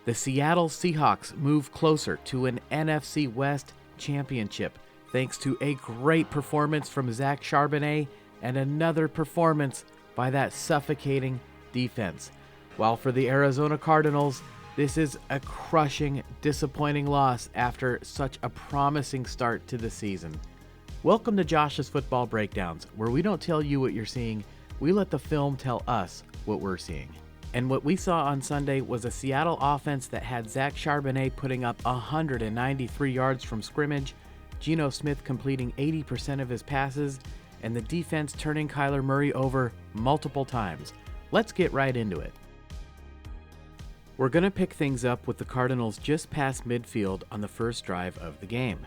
The Seattle Seahawks move closer to an NFC West Championship thanks to a great performance from Zach Charbonnet and another performance by that suffocating defense. While for the Arizona Cardinals, this is a crushing, disappointing loss after such a promising start to the season. Welcome to Josh's Football Breakdowns, where we don't tell you what you're seeing, we let the film tell us what we're seeing. And what we saw on Sunday was a Seattle offense that had Zach Charbonnet putting up 193 yards from scrimmage, Geno Smith completing 80% of his passes, and the defense turning Kyler Murray over multiple times. Let's get right into it. We're going to pick things up with the Cardinals just past midfield on the first drive of the game.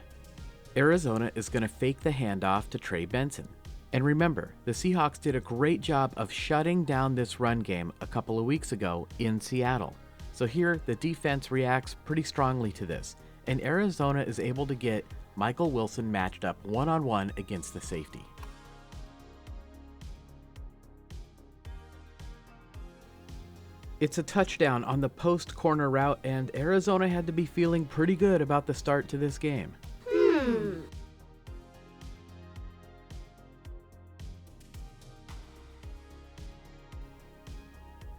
Arizona is going to fake the handoff to Trey Benson. And remember, the Seahawks did a great job of shutting down this run game a couple of weeks ago in Seattle. So here, the defense reacts pretty strongly to this, and Arizona is able to get Michael Wilson matched up one-on-one against the safety. It's a touchdown on the post corner route, and Arizona had to be feeling pretty good about the start to this game.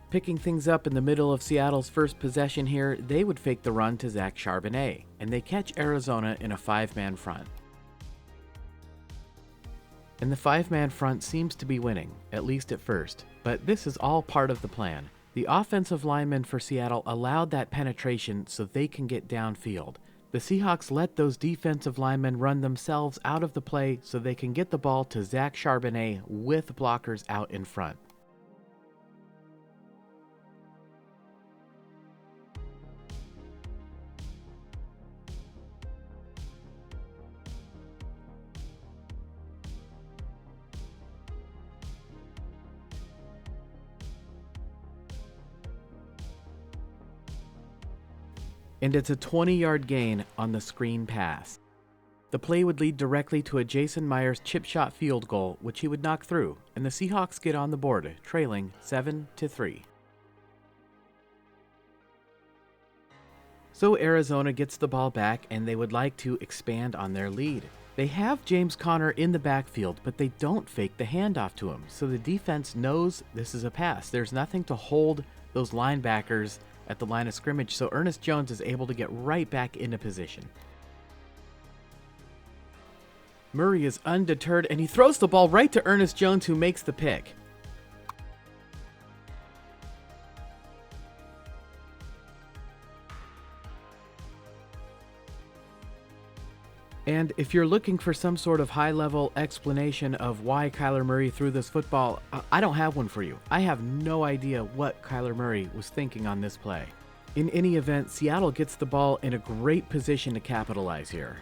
Picking things up in the middle of Seattle's first possession here, they would fake the run to Zach Charbonnet, and they catch Arizona in a 5-man front. And the 5-man front seems to be winning, at least at first, but this is all part of the plan. The offensive linemen for Seattle allowed that penetration so they can get downfield. The Seahawks let those defensive linemen run themselves out of the play so they can get the ball to Zach Charbonnet with blockers out in front. And it's a 20-yard gain on the screen pass. The play would lead directly to a Jason Myers chip shot field goal, which he would knock through, and the Seahawks get on the board, trailing 7-3. So Arizona gets the ball back, and they would like to expand on their lead. They have James Conner in the backfield, but they don't fake the handoff to him, so the defense knows this is a pass. There's nothing to hold those linebackers at the line of scrimmage, so Ernest Jones is able to get right back into position. Murray is undeterred, and he throws the ball right to Ernest Jones, who makes the pick. And if you're looking for some sort of high-level explanation of why Kyler Murray threw this football, I don't have one for you. I have no idea what Kyler Murray was thinking on this play. In any event, Seattle gets the ball in a great position to capitalize here.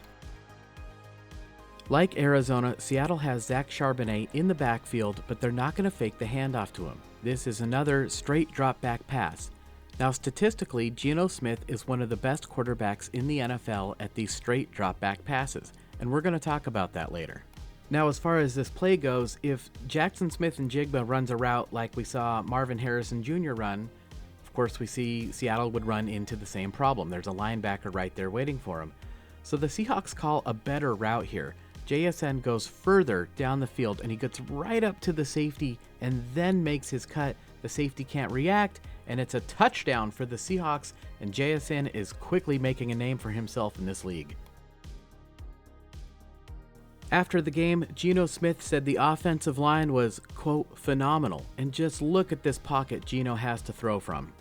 Like Arizona, Seattle has Zach Charbonnet in the backfield, but they're not going to fake the handoff to him. This is another straight drop-back pass. Now, statistically, Geno Smith is one of the best quarterbacks in the NFL at these straight drop-back passes, and we're going to talk about that later. Now, as far as this play goes, if Jackson Smith-Njigba runs a route like we saw Marvin Harrison Jr. run, of course we see Seattle would run into the same problem. There's a linebacker right there waiting for him. So the Seahawks call a better route here. JSN goes further down the field, and he gets right up to the safety and then makes his cut. The safety can't react, and it's a touchdown for the Seahawks, and JSN is quickly making a name for himself in this league. After the game, Geno Smith said the offensive line was, quote, phenomenal, and just look at this pocket Geno has to throw from.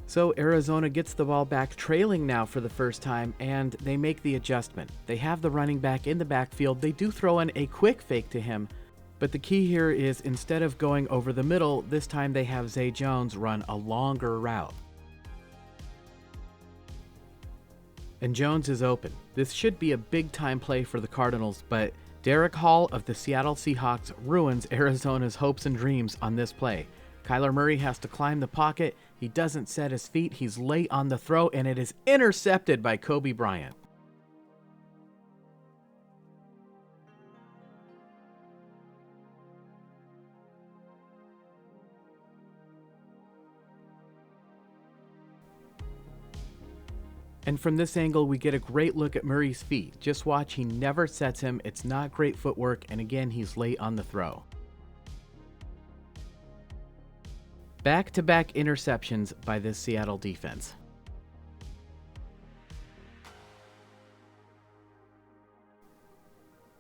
So Arizona gets the ball back, trailing now for the first time, and they make the adjustment. They have the running back in the backfield. They do throw in a quick fake to him, but the key here is instead of going over the middle, this time they have Zay Jones run a longer route. And Jones is open. This should be a big-time play for the Cardinals, but Derek Hall of the Seattle Seahawks ruins Arizona's hopes and dreams on this play. Kyler Murray has to climb the pocket. He doesn't set his feet. He's late on the throw, and it is intercepted by Kobe Bryant. And from this angle, we get a great look at Murray's feet. Just watch, he never sets him. It's not great footwork, and again, he's late on the throw. Back-to-back interceptions by this Seattle defense.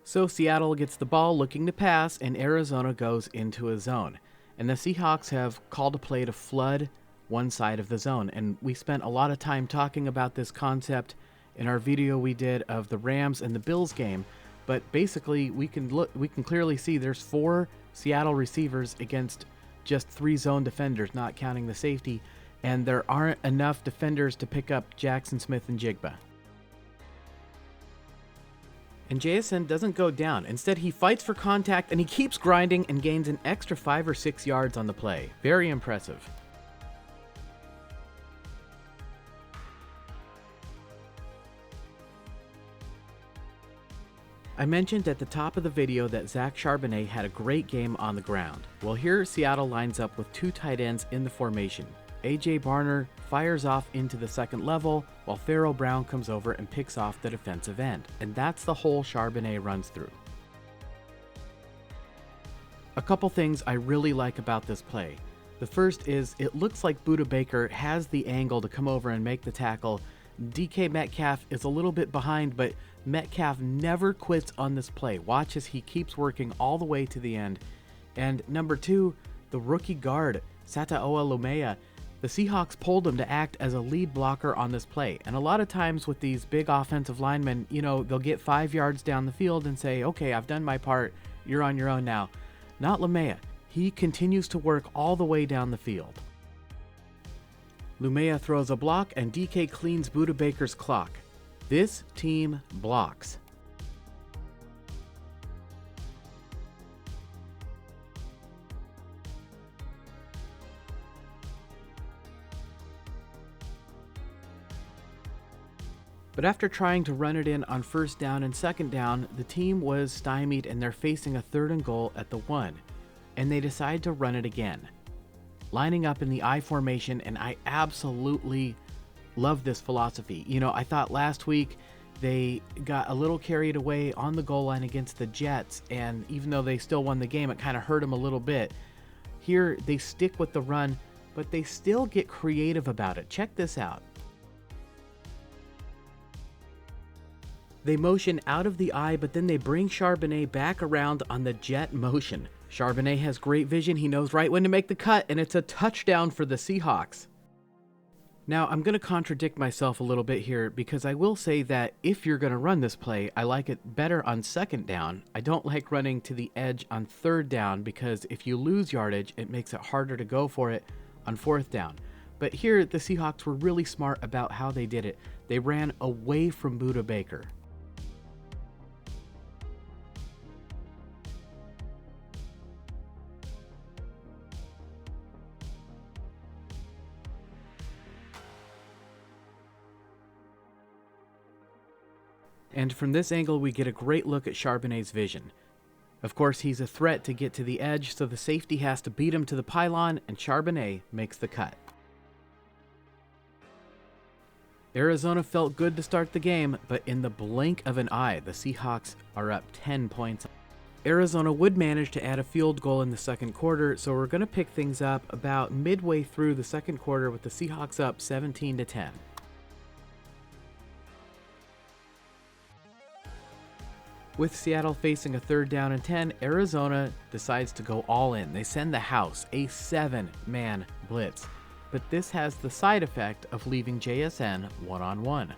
So Seattle gets the ball looking to pass, and Arizona goes into a zone. And the Seahawks have called a play to flood one side of the zone. And we spent a lot of time talking about this concept in our video we did of the Rams and the Bills game. But basically, we can clearly see there's 4 Seattle receivers against just 3 zone defenders, not counting the safety, and there aren't enough defenders to pick up Jackson Smith and Jigba. And JSN doesn't go down. Instead, he fights for contact, and he keeps grinding and gains an extra 5 or 6 yards on the play. Very impressive. I mentioned at the top of the video that Zach Charbonnet had a great game on the ground. Well, here Seattle lines up with 2 tight ends in the formation. A.J. Barner fires off into the second level, while Pharaoh Brown comes over and picks off the defensive end. And that's the hole Charbonnet runs through. A couple things I really like about this play. The first is it looks like Budda Baker has the angle to come over and make the tackle. DK Metcalf is a little bit behind, but Metcalf never quits on this play. Watch as he keeps working all the way to the end. And number 2, the rookie guard, Sataoa Lumea. The Seahawks pulled him to act as a lead blocker on this play. And a lot of times with these big offensive linemen, they'll get 5 yards down the field and say, okay, I've done my part. You're on your own now. Not Lumea. He continues to work all the way down the field. Lumea throws a block, and DK cleans Budda Baker's clock. This team blocks. But after trying to run it in on first down and second down, the team was stymied and they're facing a 3rd and goal at the 1. And they decide to run it again, lining up in the I formation, and I absolutely love this philosophy. I thought last week they got a little carried away on the goal line against the Jets, and even though they still won the game, it kind of hurt them a little bit. Here, they stick with the run, but they still get creative about it. Check this out. They motion out of the eye, but then they bring Charbonnet back around on the jet motion. Charbonnet has great vision. He knows right when to make the cut, and it's a touchdown for the Seahawks. Now, I'm going to contradict myself a little bit here, because I will say that if you're going to run this play, I like it better on second down. I don't like running to the edge on third down, because if you lose yardage, it makes it harder to go for it on fourth down. But here, the Seahawks were really smart about how they did it. They ran away from Budda Baker. And from this angle, we get a great look at Charbonnet's vision. Of course, he's a threat to get to the edge, so the safety has to beat him to the pylon, and Charbonnet makes the cut. Arizona felt good to start the game, but in the blink of an eye, the Seahawks are up 10 points. Arizona would manage to add a field goal in the second quarter, so we're going to pick things up about midway through the second quarter with the Seahawks up 17-10. With Seattle facing a 3rd down and 10, Arizona decides to go all in. They send the house, a 7-man blitz. But this has the side effect of leaving JSN one-on-one.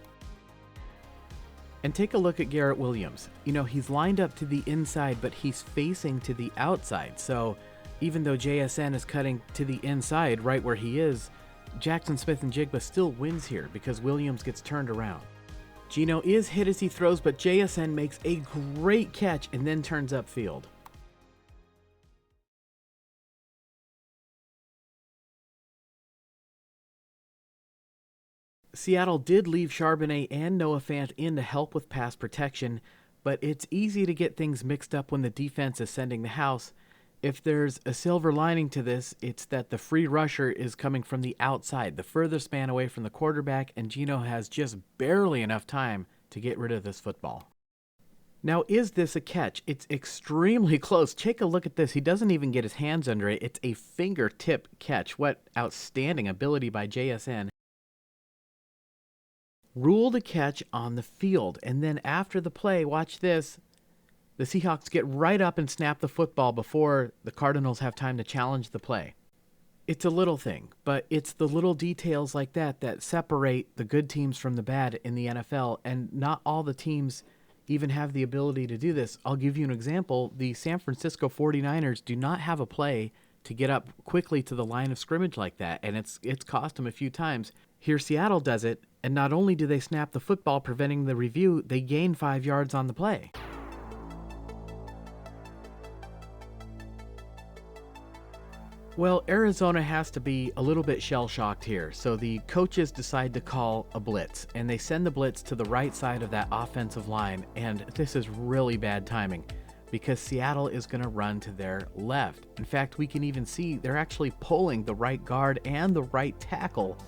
And take a look at Garrett Williams. He's lined up to the inside, but he's facing to the outside. So even though JSN is cutting to the inside right where he is, Jackson Smith and Jigba still wins here because Williams gets turned around. Geno is hit as he throws, but JSN makes a great catch and then turns upfield. Seattle did leave Charbonnet and Noah Fant in to help with pass protection, but it's easy to get things mixed up when the defense is sending the house. If there's a silver lining to this, it's that the free rusher is coming from the outside, the furthest man away from the quarterback, and Geno has just barely enough time to get rid of this football. Now, is this a catch? It's extremely close. Take a look at this. He doesn't even get his hands under it. It's a fingertip catch. What outstanding ability by JSN. Ruled a catch on the field. And then after the play, watch this. The Seahawks get right up and snap the football before the Cardinals have time to challenge the play. It's a little thing, but it's the little details like that that separate the good teams from the bad in the NFL, and not all the teams even have the ability to do this. I'll give you an example. The San Francisco 49ers do not have a play to get up quickly to the line of scrimmage like that, and it's cost them a few times. Here Seattle does it, and not only do they snap the football, preventing the review, they gain 5 yards on the play. Well, Arizona has to be a little bit shell-shocked here, so the coaches decide to call a blitz, and they send the blitz to the right side of that offensive line, and this is really bad timing because Seattle is going to run to their left. In fact, we can even see they're actually pulling the right guard and the right tackle,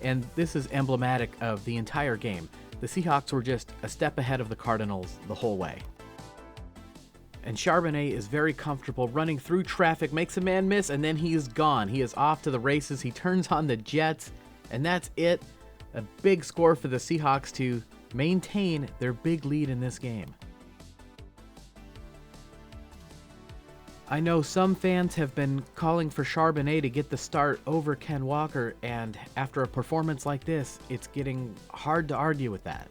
and this is emblematic of the entire game. The Seahawks were just a step ahead of the Cardinals the whole way. And Charbonnet is very comfortable running through traffic, makes a man miss, and then he is gone. He is off to the races. He turns on the Jets, and that's it. A big score for the Seahawks to maintain their big lead in this game. I know some fans have been calling for Charbonnet to get the start over Ken Walker, and after a performance like this, it's getting hard to argue with that.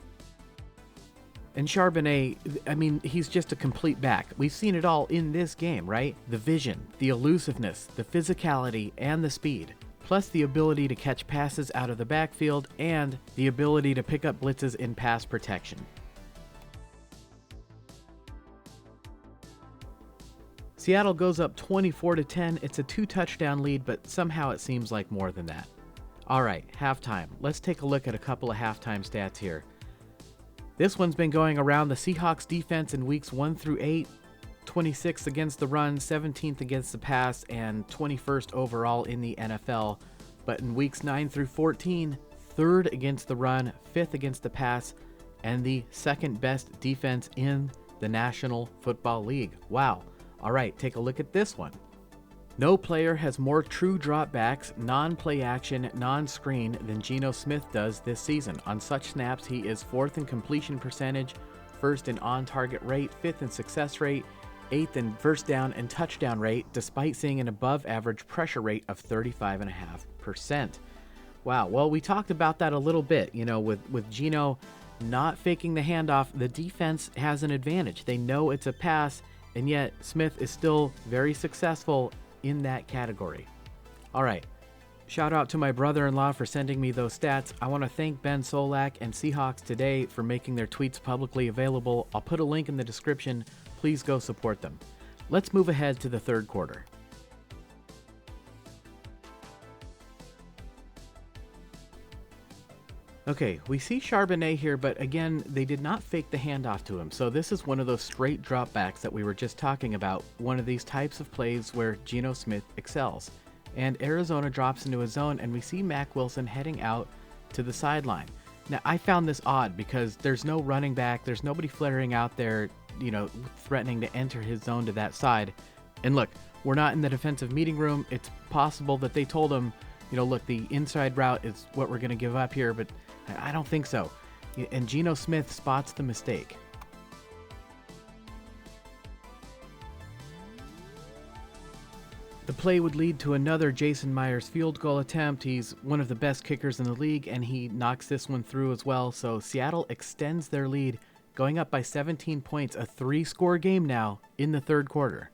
And Charbonnet, I mean, he's just a complete back. We've seen it all in this game, right? The vision, the elusiveness, the physicality, and the speed. Plus the ability to catch passes out of the backfield and the ability to pick up blitzes in pass protection. Seattle goes up 24-10. It's a 2-touchdown lead, but somehow it seems like more than that. All right, halftime. Let's take a look at a couple of halftime stats here. This one's been going around. The Seahawks defense in weeks 1 through 8, 26th against the run, 17th against the pass, and 21st overall in the NFL. But in weeks 9 through 14, 3rd against the run, 5th against the pass, and the 2nd best defense in the National Football League. Wow. All right, take a look at this one. No player has more true dropbacks, non-play action, non-screen than Geno Smith does this season. On such snaps, he is 4th in completion percentage, 1st in on-target rate, 5th in success rate, 8th in first down and touchdown rate, despite seeing an above-average pressure rate of 35.5%. Wow, well, we talked about that a little bit. You know, with Geno not faking the handoff, the defense has an advantage. They know it's a pass, and yet Smith is still very successful in that category. All right, shout out to my brother-in-law for sending me those stats. I want to thank Ben Solak and Seahawks Today for making their tweets publicly available. I'll put a link in the description. Please go support them. Let's move ahead to the third quarter. Okay, we see Charbonnet here, but again, they did not fake the handoff to him. So this is one of those straight dropbacks that we were just talking about, one of these types of plays where Geno Smith excels. And Arizona drops into a zone, and we see Mack Wilson heading out to the sideline. Now, I found this odd because there's no running back, there's nobody flaring out there, you know, threatening to enter his zone to that side. And look, we're not in the defensive meeting room. It's possible that they told him, you know, look, the inside route is what we're going to give up here, but I don't think so. And Geno Smith spots the mistake. The play would lead to another Jason Myers field goal attempt. He's one of the best kickers in the league, and he knocks this one through as well. So Seattle extends their lead, going up by 17 points, a 3-score game now in the third quarter.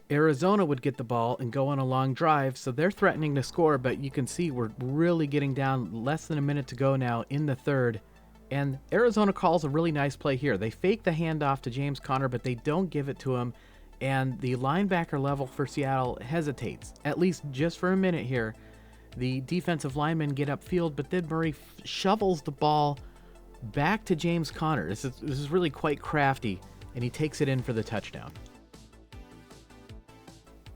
Arizona would get the ball and go on a long drive, so they're threatening to score, but you can see we're really getting down, less than a minute to go now in the third, and Arizona calls a really nice play here. They fake the handoff to James Conner, but they don't give it to him, and the linebacker level for Seattle hesitates, at least just for a minute here. The defensive linemen get upfield, but then Murray shovels the ball back to James Conner. This is really quite crafty, and he takes it in for the touchdown.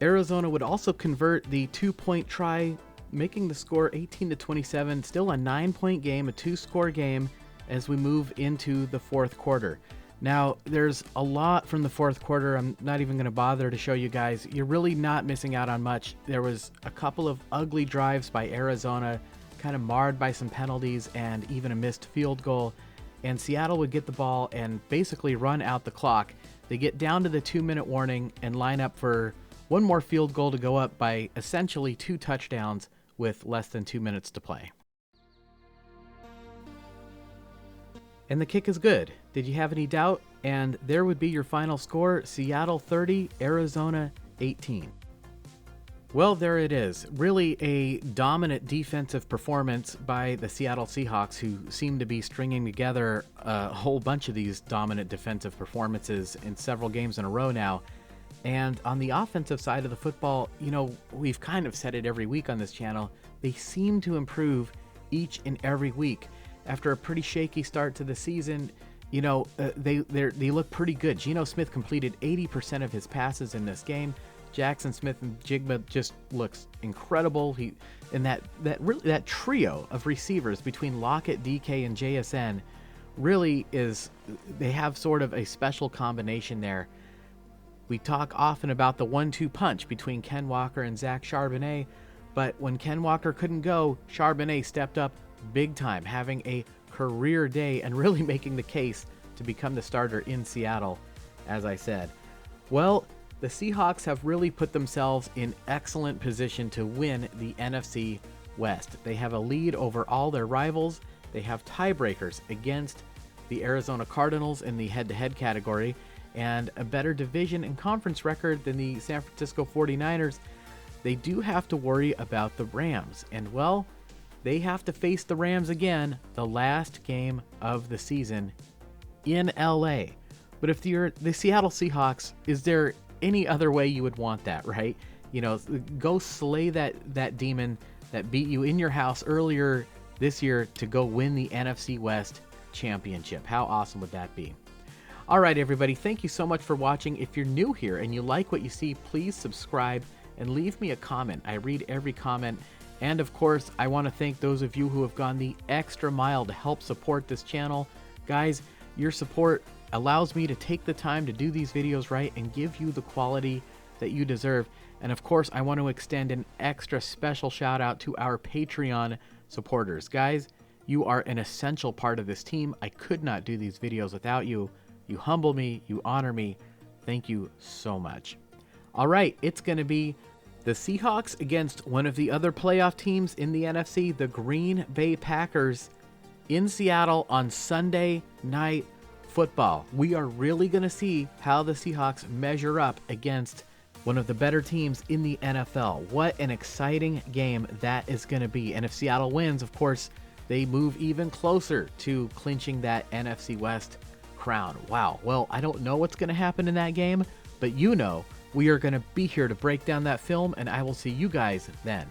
Arizona would also convert the 2-point try, making the score 18-27, still a 9-point game, a 2-score game as we move into the fourth quarter. Now, there's a lot from the fourth quarter. I'm not even going to bother to show you guys. You're really not missing out on much. There was a couple of ugly drives by Arizona, kind of marred by some penalties and even a missed field goal. And Seattle would get the ball and basically run out the clock. They get down to the 2-minute warning and line up for one more field goal to go up by essentially 2 touchdowns with less than 2 minutes to play. And the kick is good. Did you have any doubt? And there would be your final score, Seattle 30, Arizona 18. Well, there it is. Really a dominant defensive performance by the Seattle Seahawks, who seem to be stringing together a whole bunch of these dominant defensive performances in several games in a row now. And on the offensive side of the football, you know, we've kind of said it every week on this channel, they seem to improve each and every week. After a pretty shaky start to the season, you know, they look pretty good. Geno Smith completed 80% of his passes in this game. Jackson Smith and Jigba just looks incredible. That trio of receivers between Lockett, DK, and JSN really is, they have sort of a special combination there. We talk often about the 1-2 punch between Ken Walker and Zach Charbonnet, but when Ken Walker couldn't go, Charbonnet stepped up big time, having a career day and really making the case to become the starter in Seattle, as I said. Well, the Seahawks have really put themselves in excellent position to win the NFC West. They have a lead over all their rivals. They have tiebreakers against the Arizona Cardinals in the head-to-head category, and a better division and conference record than the San Francisco 49ers. They do have to worry about the Rams, and well, they have to face the Rams again, the last game of the season in LA. But if you're the Seattle Seahawks, is there any other way you would want that, right? You know, go slay that demon that beat you in your house earlier this year to go win the NFC West Championship. How awesome would that be? All right, everybody, thank you so much for watching. If you're new here and you like what you see, please subscribe and leave me a comment. I read every comment. And of course, I want to thank those of you who have gone the extra mile to help support this channel. Guys, your support allows me to take the time to do these videos right and give you the quality that you deserve. And of course, I want to extend an extra special shout out to our Patreon supporters. Guys, you are an essential part of this team. I could not do these videos without you. You humble me, you honor me. Thank you so much. All right, it's going to be the Seahawks against one of the other playoff teams in the NFC, the Green Bay Packers, in Seattle on Sunday Night Football. We are really going to see how the Seahawks measure up against one of the better teams in the NFL. What an exciting game that is going to be. And if Seattle wins, of course, they move even closer to clinching that NFC West crown. Wow. Well, I don't know what's going to happen in that game, but you know, we are going to be here to break down that film, and I will see you guys then.